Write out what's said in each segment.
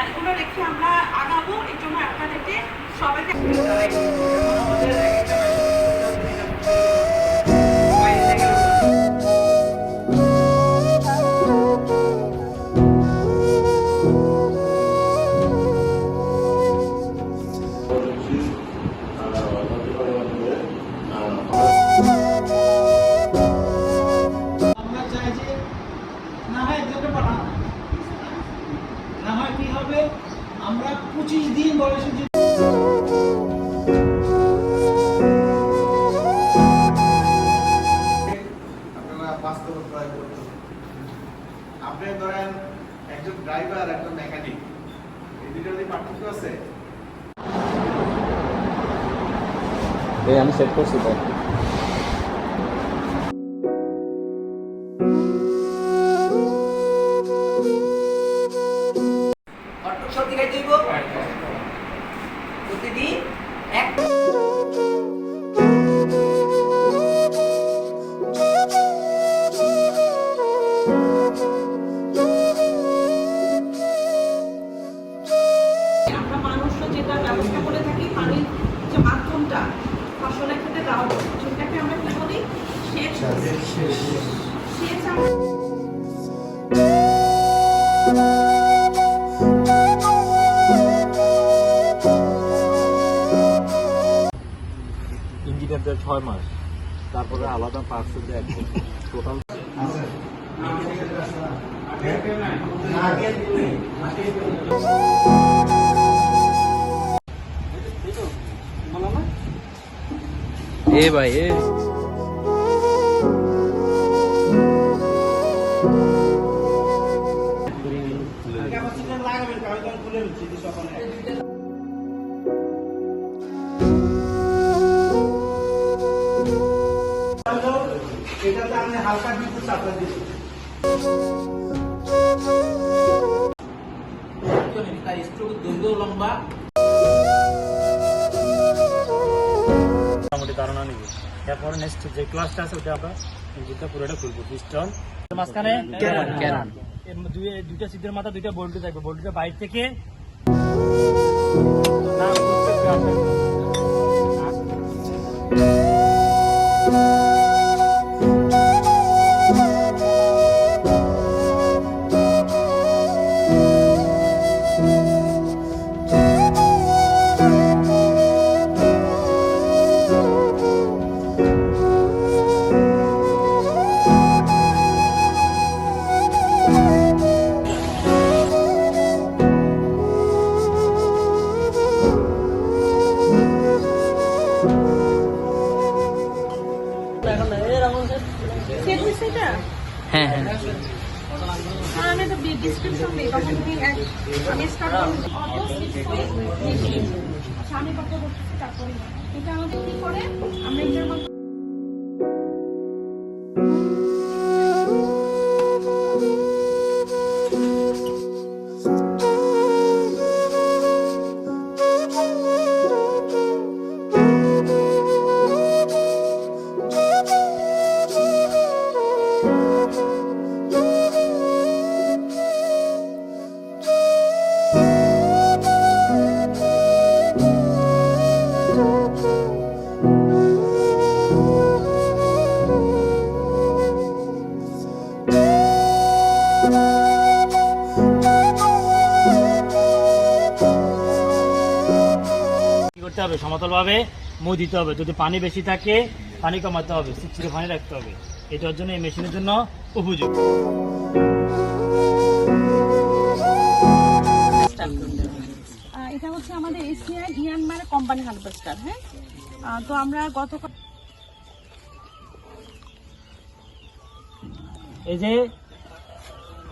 এগুলো রেখে আমরা আগাবো। এর জন্য আপনাদেরকে সবাইকে আমরা চাই যে না হয় এদেরকে পাঠানো না হয় কি হবে, আমরা 25 দিন বয়সে যে আপনারা বাস্তবে প্রয়োগ করতে হবে। আপনি ধরেন একজন ড্রাইভার একজন মেকানিক, এই দুটোর মধ্যে পার্থক্য আছে। আমি সেট করছি তো। শক্তি খাইতে হইব প্রতিদিন এক আমরা মানুষরা যেটা ব্যবস্থা করে থাকি পানির যে মাধ্যমটা ফসলের ক্ষেত্রে দেওয়া হয় সেটাকে আমরা কি বলি সেচ। সেচ আমরা ইঞ্জিনিয়ারদের 6 মাস, তারপরে আলাদা পার্টস দিয়ে একদম টোটাল। এ ভাই এ এটাতে আমি হালকা বিদ্যুৎ সাপ্লাই দিচ্ছি। তার স্ট্রোক দৈর্ঘ্য লম্বা মোটামুটি ধারণা নিব। এরপরে নেক্সট যে ক্লাসটা আছে ওটা আমরা ইঞ্জিনটা পুরোটা খুলবো। পিস্টন মাঝখানে ক্যানন এর দুইটা সিটের মাথা দুইটা বল্টু থাকবে। বল্টুটা বাইরে থেকে হ্যাঁ হ্যাঁ আমি তো ডিসক্রিপশন দিই তখন তুমি আমি স্টার্ট সামনে কথা বলতেছি তারপরে এটা আমাদের কি করে আমরা এটার মধ্যে সমতলভাবে মই দিতে হবে। যদি পানি বেশি থাকে পানি কমাতে হবে, চিকচিকে পানি রাখতে হবে। এটার জন্য এই মেশিনের জন্য উপযোগী। এটা হচ্ছে আমাদের এশিয়ান ইয়ানমার কোম্পানি হারভেস্টার। হ্যাঁ, তো আমরা গতকাল এই যে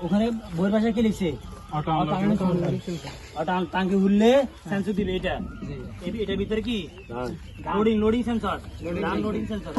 ওখানে বইয়ের ভাষায় কি লিখছে, টাঙ্কি উঠলে সেন্সর দিবে। এটার ভিতরে কি লোডিং সেন্সর, লোডিং সেন্সর।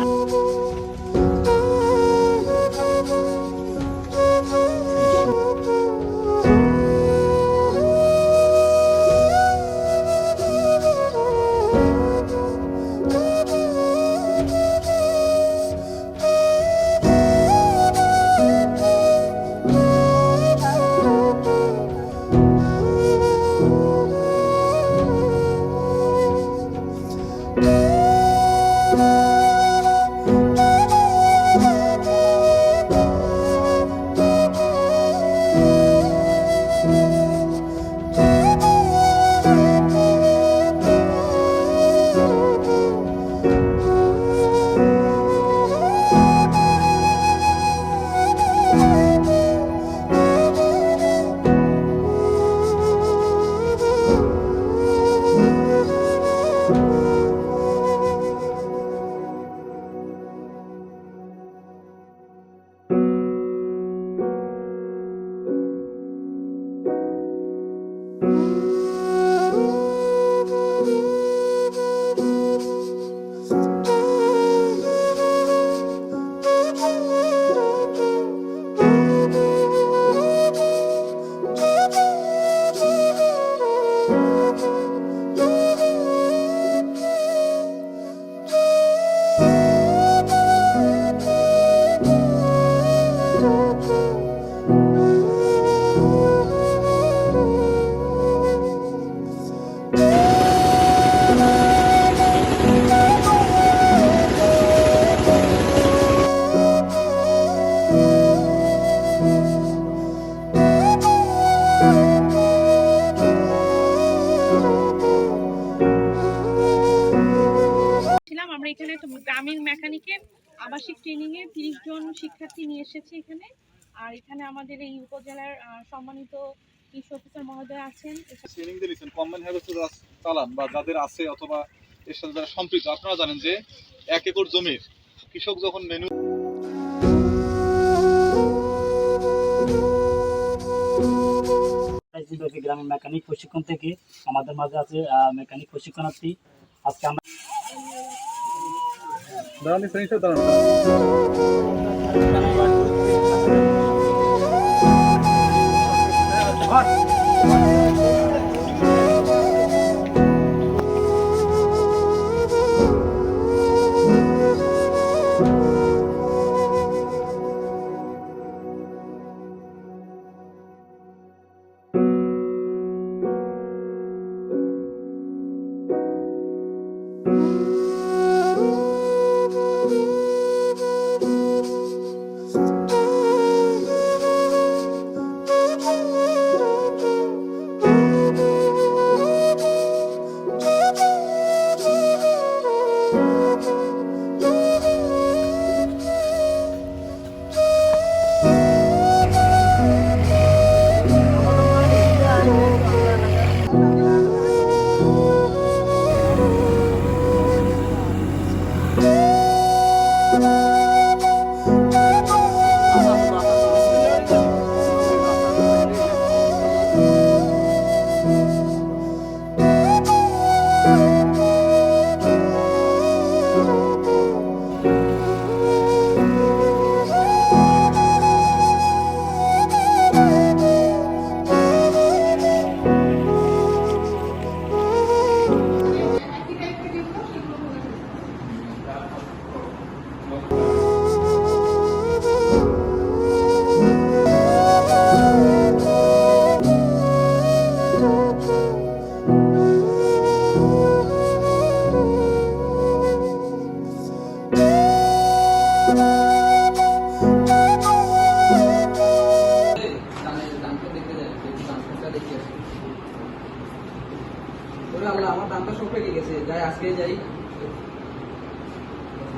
আমরা এখানে একটা গ্রামীণ মেকানিকের আবাসিক ট্রেনিং এ 30 জন শিক্ষার্থী নিয়ে এসেছি এখানে। আর এখানে আমাদের এই উপজেলার সম্মানিত কৃষি অফিসার মহোদয় আছেন। ট্রেনিং দিয়েছেন কম্বাইন হারভেস্টার চালান বা যাদের আছে অথবা এর সাথে যারা সম্পৃক্ত, আপনারা জানেন যে 1 একর জমির কৃষক যখন মেনু গ্রামীণ মেকানিক প্রশিক্ষণ থেকে আমাদের মাঝে আছে মেকানিক প্রশিক্ষণার্থী। আজকে আমরা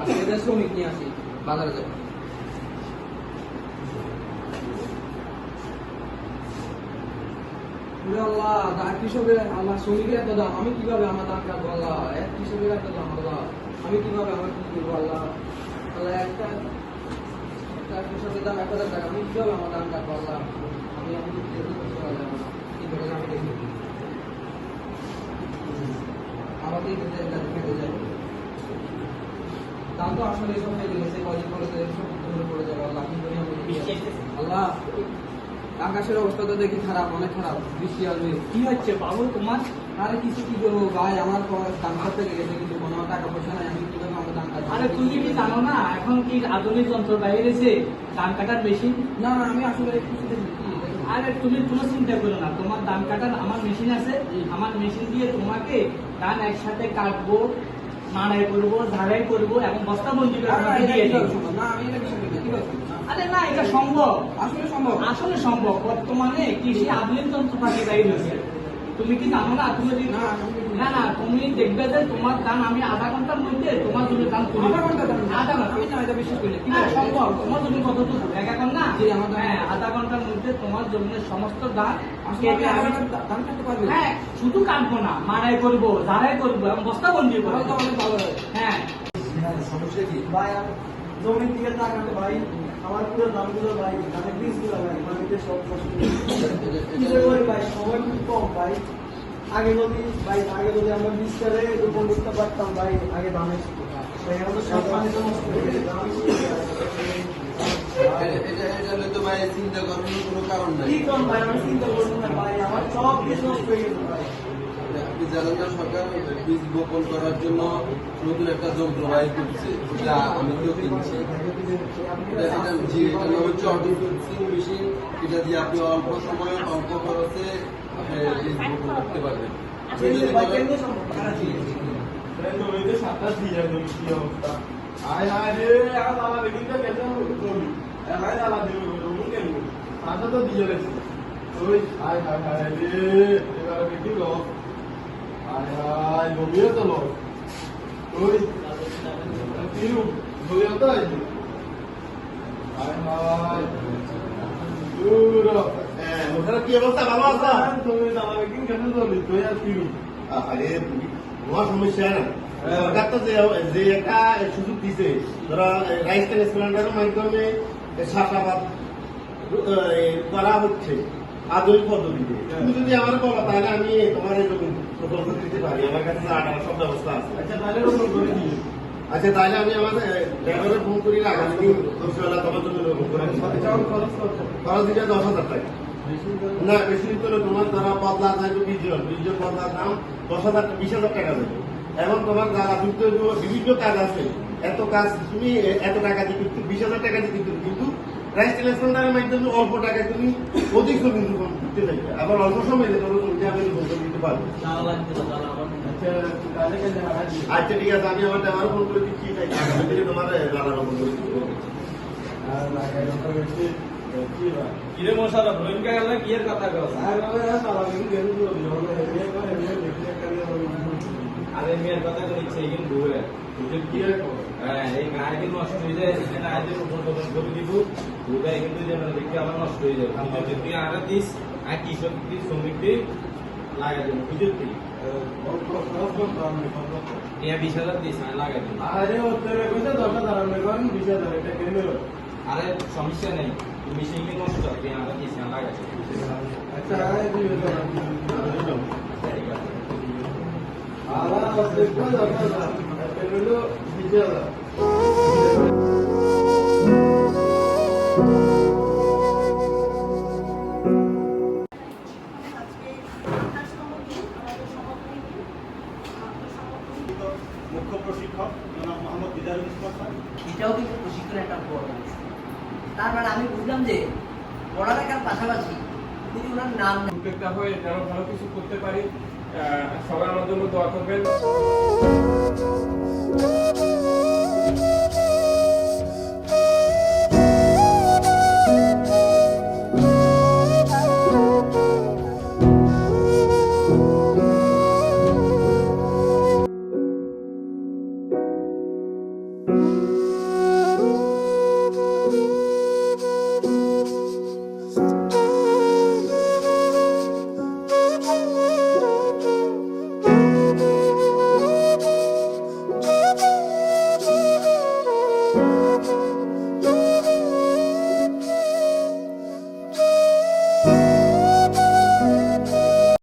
আজকে শ্রমিক নিয়ে আসি বাজারে যাবো। আল্লাহ এক কৃষকের আমার শ্রমিকের এত দাম, আমি কিভাবে আমার দাম কাটবো আল্লাহ? এক কৃষকের এত দাম আল্লাহ, আমি কিভাবে আমার কি করবো আল্লাহ? আল্লাহ একটা কৃষকের দাম 1,000 টাকা, আমি কিভাবে আমার দাম কাটবো আল্লাহ? আমি আমাকে খেতে যাই দাম তো আসলে এসব হয়ে গেছে, কদিন পরে সব পড়ে যাবো আল্লাহ। কি করি আমি আল্লাহ? আকাশের অবস্থা তো দেখি খারাপ, অনেক খারাপ, বৃষ্টি আসবে। কি হচ্ছে বাবু তোমার? আরে কিছু কি করবো ভাই, আমার দাম কাটতে গেছে কিন্তু কোনো টাকা পয়সা নাই, আমি কিভাবে আমার দাম কাটবো? আরে তুমি কি জানো না এখন কি আধুনিক যন্ত্র বাইরেছে ধান কাটার মেশিন? না না, আমি আসলে কিছু দেখি কি আরে তুমি কোনো চিন্তা করো না, তোমার ধান কাটার আমার মেশিন আছে, আমার মেশিন দিয়ে তোমাকে ধান একসাথে কাটবো, মাড়াই করবো, ঝাড়াই করবো এবং বস্তা বন্দি করে তোমাকে দিয়ে দেবো। না আমি এটা কিছু করি না, ঠিক আছে? আরে না, এটা সম্ভব, আসলে সম্ভব। আসলে সম্ভব। বর্তমানে কৃষি আধুনিক যন্ত্রপাতি বাইর হয়েছে, তুমি কি জানো না? তুমি যদি না, না না তুমি দেখবে যে তোমার ধান আমি আধা ঘন্টার মধ্যে তোমার জন্য ধান করি। আধা ঘন্টা দাম? আধা ঘন্টা আমি না এটা বিশ্বাস করি না। কি হ্যাঁ, বলো? সম্ভব। তোমার জন্য কতটুকু এক এখন না? জি, আমার জন্য। হ্যাঁ, আধা ঘন্টার মধ্যে তোমার জন্য সমস্ত ধান আসলে আমি কেটে আমার আমি দাম কাটতে পারবো? হ্যাঁ শুধু কাটবো না, মাড়াই করবো, ঝাড়াই করবো এবং বস্তা বন্দি তাহলে তো করবো। অনেক ভালো হয়। হ্যাঁ সমস্যা কি? ভাই আমি জমির দিকে তাকাতে ভাই, আমার পুরো দামগুলো ভাই, আমি বীজগুলো ভাই, মাটিতে সব ফসল কি যে করি ভাই, সময় খুব কম ভাই। আগে যদি আমরা বীজ করে রোপণ করতে পারতাম ভাই, আগে দামে ভাই আমাদের সব পানিতে নষ্ট হয়ে গেছে। আমি কি করি? এটা তো ভাই চিন্তা করার কোনো কারণ নাই। কি করুন ভাই, আমি চিন্তা করবো না ভাই, আমার সব কিছু নষ্ট হয়ে গেছে ভাই। আপনি জানেন না সরকার বীজ বপন করার জন্য নতুন একটা যন্ত্র বাইর করছে, যা আমি তো কিনছি। এটা নাম হচ্ছে অটোফিক্সিং মেশিন। এটা দিয়ে আপনি অল্প সময়ে অল্প খরচে আপনি বীজ বপন করতে পারবেন। আপনি যদি ভাই বলেন কেন সম্ভব? জমিতে 27 বিঘা জমি কি অবস্থা? আয় হায় রে, আর দাদা দেখি তো কেন জমি এলাই দাদা দিবে জমি কেন আটা তো দিয়ে গেছে। ওই আয় হায় হায় রে, এবার দেখি লো আয় হায় জমিও তো লো। ওই তিরু জমিও তো আইছে। আয় হায় দূর ওখানে কি অবস্থা ভালো আছে? জমি দাদা দেখি কেন জমি তুই আর তিরু আরে বড় সমস্যা না, সরকার তো যে একটা সুযোগ দিছে, ধরো রাইস ট্রান্সপ্লান্টারের মাধ্যমে চাষাবাদ করা হচ্ছে আধুনিক পদ্ধতিতে। তুমি যদি আমার বলো তাহলে আমি তোমার এই প্রকল্প দিতে পারি, আমার কাছে আটার সব ব্যবস্থা আছে। আচ্ছা তাহলে রোপণ করে দিয়ে আচ্ছা তাহলে আমি আমার ড্রাইভারে ফোন করি, আগামী দিন দশবেলা তোমার জন্য রোপণ করে দিবো। খরচ দিতে 10,000 টাকা। না বেশি দিতে হলে তোমার ধরা বদলা থাকবে 20 জন বদলার দাম 10,000 20,000 টাকা দেবে। এখন তোমার যারা বিভিন্ন কাজ আছে, এত কাজ তুমি এত টাকা দিয়ে কিন্তু 20,000 টাকা দিয়ে কিন্তু রাইস ট্রান্সপ্লান্টারের মাধ্যমে অল্প টাকায় তুমি অধিক জমি রোপণ করতে চাইবে, আবার অল্প সময়ে তোমার জমিতে আমি রোপণ করে দিতে পারবো। আচ্ছা ঠিক আছে, আমি আমার ড্রাইভারে ফোন করে দিচ্ছি, আগামী থেকে তোমার রান্না রোপণ করে দিতে কিরে মশালা ভয়ঙ্কর গেল কি এর কথা কও? আরে মেয়ের কথা কইছে কিন্তু দুরে তুই কি এর কও? হ্যাঁ এই গায়ে কিন্তু নষ্ট হয়ে যায়, এটা আজকে উপর করে দিব দুরে কিন্তু যেন দেখি আবার নষ্ট হয়ে যাবে। কিন্তু তুই আর দিস আর কৃষক কি শ্রমিক দিয়ে লাগা দেব বুঝলি? ইয়া 20,000 দিস আর লাগা দেব। আরে ওতে কইতে 10,000 আমি কোন 20,000 এটা কেন মেলো? আরে সমস্যা নেই, তুমি সেই নষ্ট তুই আর দিস আর লাগা দেব। আচ্ছা আরে তুই মুখ্য প্রশিক্ষক জনাব মোহাম্মদ দিদারুল ইসলাম স্যার। এটাও কিন্তু প্রশিক্ষণের একটা বড় অংশ। তার মানে আমি বুঝলাম যে পড়ালেখার পাশাপাশি তিনি ওনার নাম উদ্যোক্তা হয়ে যেন ভালো কিছু করতে পারি। সবাই আমার জন্য দোয়া করবেন।